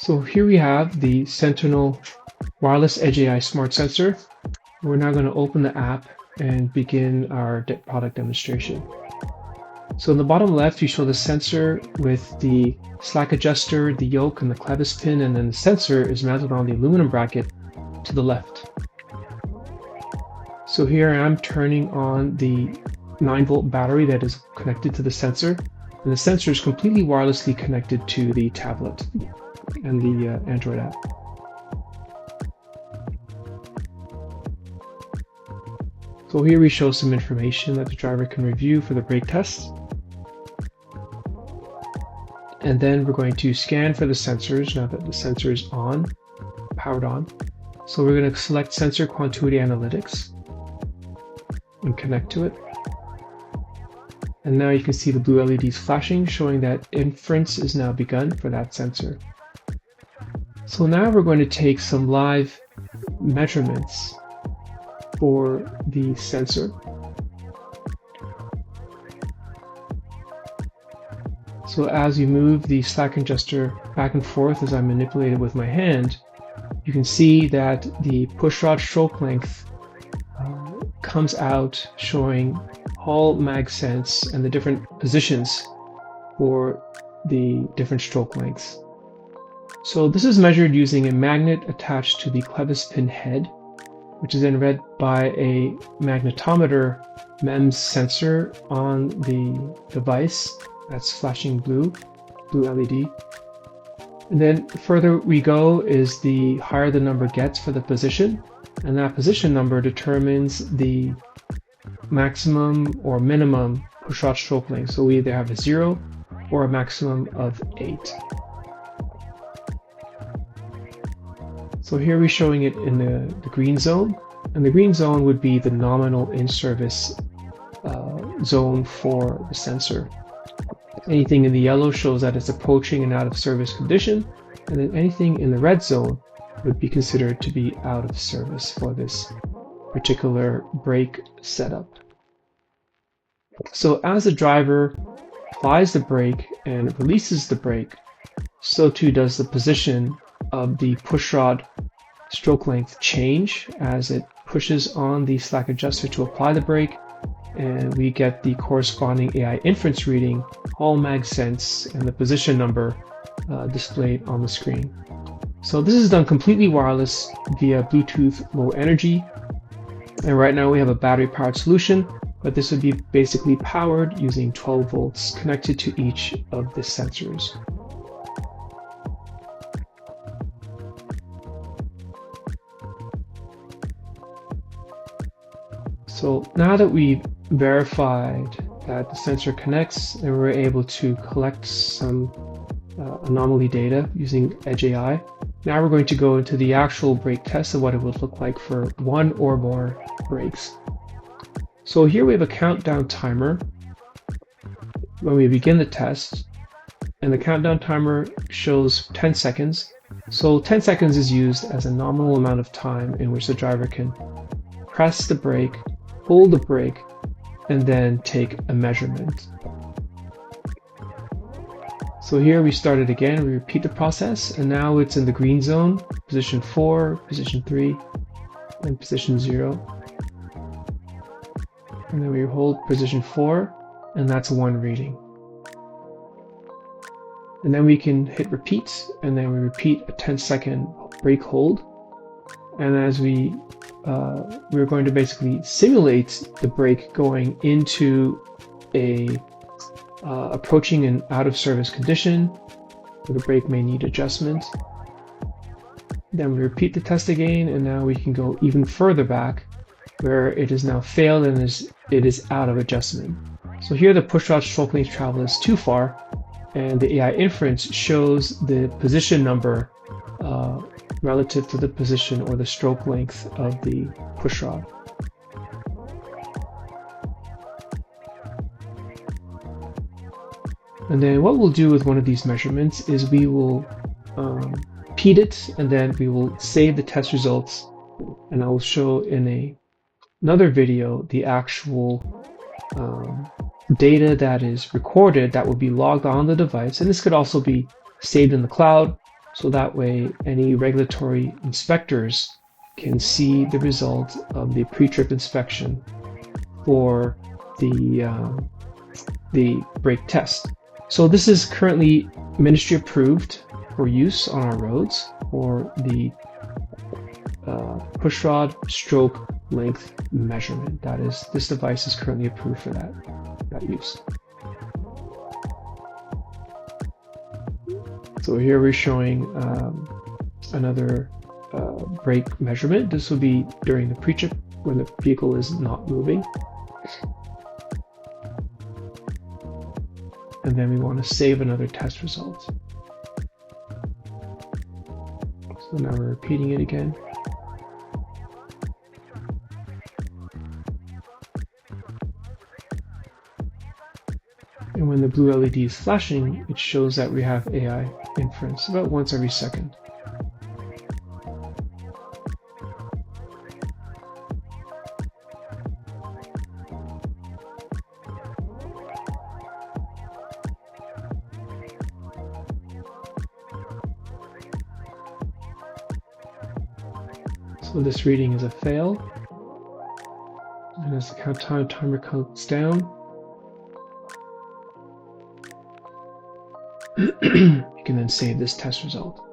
So here we have the Sentinel wireless Edge AI smart sensor. We're now going to open the app and begin our product demonstration. So in the bottom left, you show the sensor with the slack adjuster, the yoke, and the clevis pin, and then the sensor is mounted on the aluminum bracket to the left. So here I am turning on the 9-volt battery that is connected to the sensor, and the sensor is completely wirelessly connected to the tablet and the Android app. So here we show some information that the driver can review for the brake test. And then we're going to scan for the sensors now that the sensor is on, powered on. So we're going to select Sensor Quantuity Analytics and connect to it. And now you can see the blue LEDs flashing, showing that inference is now begun for that sensor. So now we're going to take some live measurements for the sensor. So as you move the slack adjuster back and forth as I manipulate it with my hand, you can see that the pushrod stroke length comes out showing Hall mag sense and the different positions for the different stroke lengths. So this is measured using a magnet attached to the clevis pin head, which is then read by a magnetometer MEMS sensor on the device. That's flashing blue LED. And then further we go is the higher the number gets for the position, and that position number determines the maximum or minimum pushrod stroke length. So we either have a 0 or a maximum of 8. So here we're showing it in the green zone, and the green zone would be the nominal in-service zone for the sensor. Anything in the yellow shows that it's approaching an out-of-service condition, and then anything in the red zone would be considered to be out of service for this particular brake setup. So as the driver applies the brake and releases the brake, so too does the position of the pushrod stroke length change as it pushes on the slack adjuster to apply the brake, and we get the corresponding AI inference reading, Hall mag sense, and the position number displayed on the screen. So this is done completely wireless via Bluetooth Low Energy, and right now we have a battery powered solution, but this would be basically powered using 12 volts connected to each of the sensors. So now that we've verified that the sensor connects and we're able to collect some anomaly data using Edge AI, now we're going to go into the actual brake test of what it would look like for one or more brakes. So here we have a countdown timer when we begin the test, and the countdown timer shows 10 seconds. So 10 seconds is used as a nominal amount of time in which the driver can press the brake, hold the brake, and then take a measurement. So here we start it again, we repeat the process, and now it's in the green zone, position 4, position 3, and position 0. And then we hold position 4, and that's 1 reading. And then we can hit repeat, and then we repeat a 10-second brake hold. And as we're going to basically simulate the brake going into a approaching an out-of-service condition where the brake may need adjustment. Then we repeat the test again, and now we can go even further back where it has now failed and it is out of adjustment. So here the pushrod stroke length travel is too far, and the AI inference shows the position number relative to the position or the stroke length of the pushrod. And then what we'll do with one of these measurements is we will repeat it, and then we will save the test results, and I will show in another video the actual data that is recorded that will be logged on the device, and this could also be saved in the cloud so that way any regulatory inspectors can see the result of the pre-trip inspection for the brake test. So this is currently ministry approved for use on our roads for the pushrod stroke length measurement. That is, this device is currently approved for that use. So here we're showing another brake measurement. This will be during the pre-trip when the vehicle is not moving. And then we want to save another test result. So now we're repeating it again. And when the blue LED is flashing, it shows that we have AI inference about once every second. So this reading is a fail. And as the timer counts down, you can then save this test result.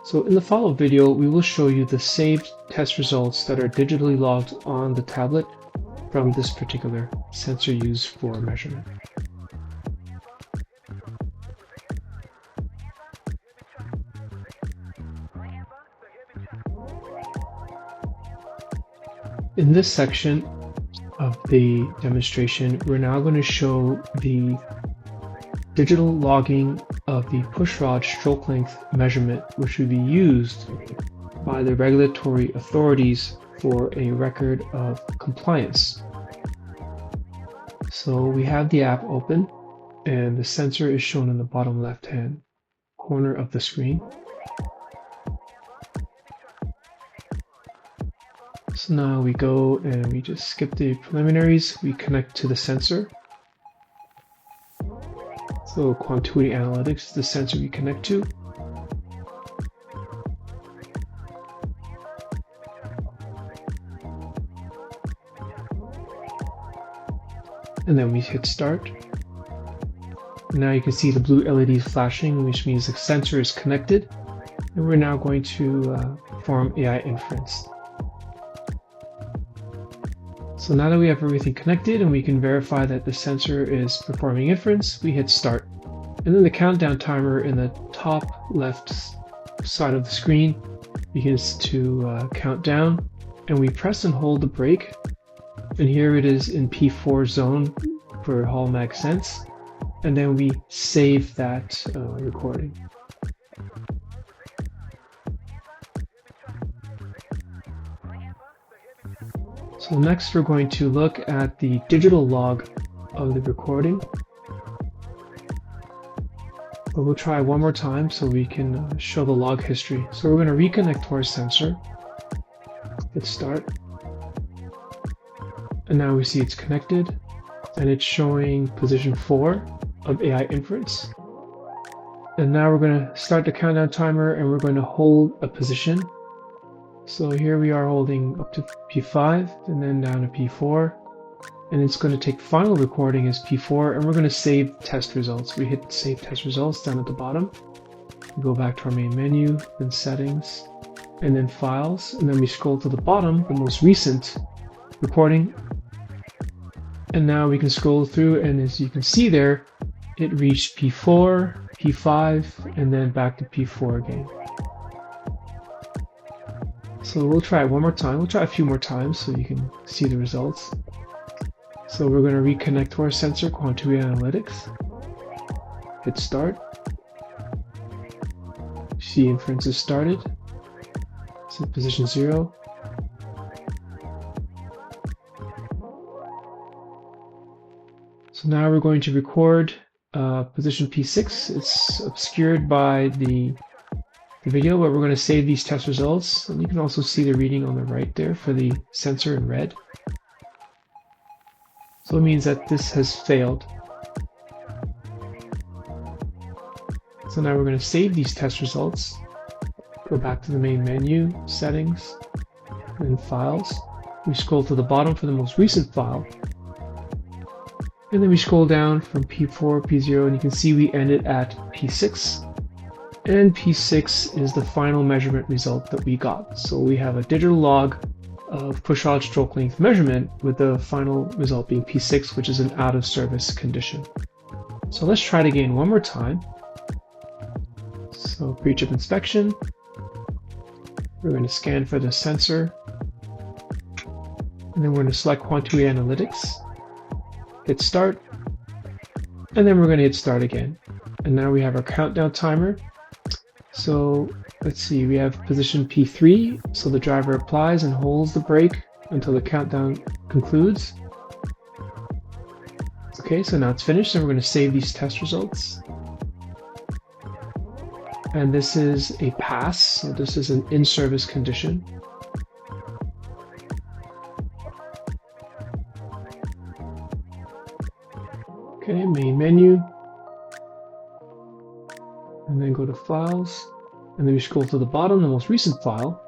So in the follow-up video, we will show you the saved test results that are digitally logged on the tablet from this particular sensor used for measurement. In this section of the demonstration, we're now going to show the digital logging of the pushrod stroke length measurement, which will be used by the regulatory authorities for a record of compliance. So we have the app open, and the sensor is shown in the bottom left-hand corner of the screen. So now we go and we just skip the preliminaries, we connect to the sensor. So Quantuity Analytics is the sensor we connect to. And then we hit start. Now you can see the blue LED flashing, which means the sensor is connected. And we're now going to perform AI inference. So now that we have everything connected and we can verify that the sensor is performing inference, we hit start. And then the countdown timer in the top left side of the screen begins to count down, and we press and hold the brake. And here it is in P4 zone for Hall Mag Sense. And then we save that recording. So next we're going to look at the digital log of the recording. But we'll try one more time so we can show the log history. So we're going to reconnect to our sensor. Hit start. And now we see it's connected and it's showing position 4 of AI inference. And now we're going to start the countdown timer and we're going to hold a position. So here we are holding up to P5 and then down to P4. And it's going to take final recording as P4, and we're going to save test results. We hit save test results down at the bottom. We go back to our main menu, then settings, and then files. And then we scroll to the bottom, the most recent recording. And now we can scroll through, and as you can see there, it reached P4, P5, and then back to P4 again. So we'll try it one more time. We'll try a few more times so you can see the results. So we're going to reconnect to our sensor, Quantuity Analytics. Hit start. See inference is started. It's in position 0. So now we're going to record position P6. It's obscured by the video, but we're going to save these test results. And you can also see the reading on the right there for the sensor in red. So it means that this has failed. So now we're going to save these test results. Go back to the main menu, Settings, and Files. We scroll to the bottom for the most recent file. And then we scroll down from P4, P0, and you can see we ended at P6. And P6 is the final measurement result that we got. So we have a digital log of push rod stroke length measurement with the final result being P6, which is an out of service condition. So let's try it again one more time. So pre-chip inspection. We're going to scan for the sensor. And then we're going to select Quantuity Analytics. Hit start. And then we're going to hit start again. And now we have our countdown timer. So let's see, we have position P3. So the driver applies and holds the brake until the countdown concludes. Okay, so now it's finished, and we're going to save these test results. And this is a pass, so this is an in-service condition. Okay, main menu. And then go to Files. And then we scroll to the bottom, the most recent file.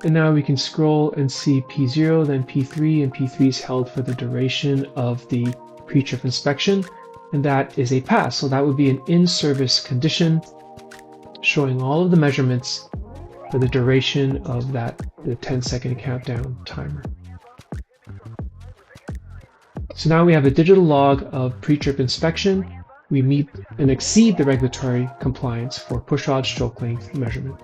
And now we can scroll and see P0, then P3, and P3 is held for the duration of the pre-trip inspection. And that is a pass, so that would be an in-service condition showing all of the measurements for the duration of the 10-second countdown timer. So now we have a digital log of pre-trip inspection. We meet and exceed the regulatory compliance for push rod stroke length measurement.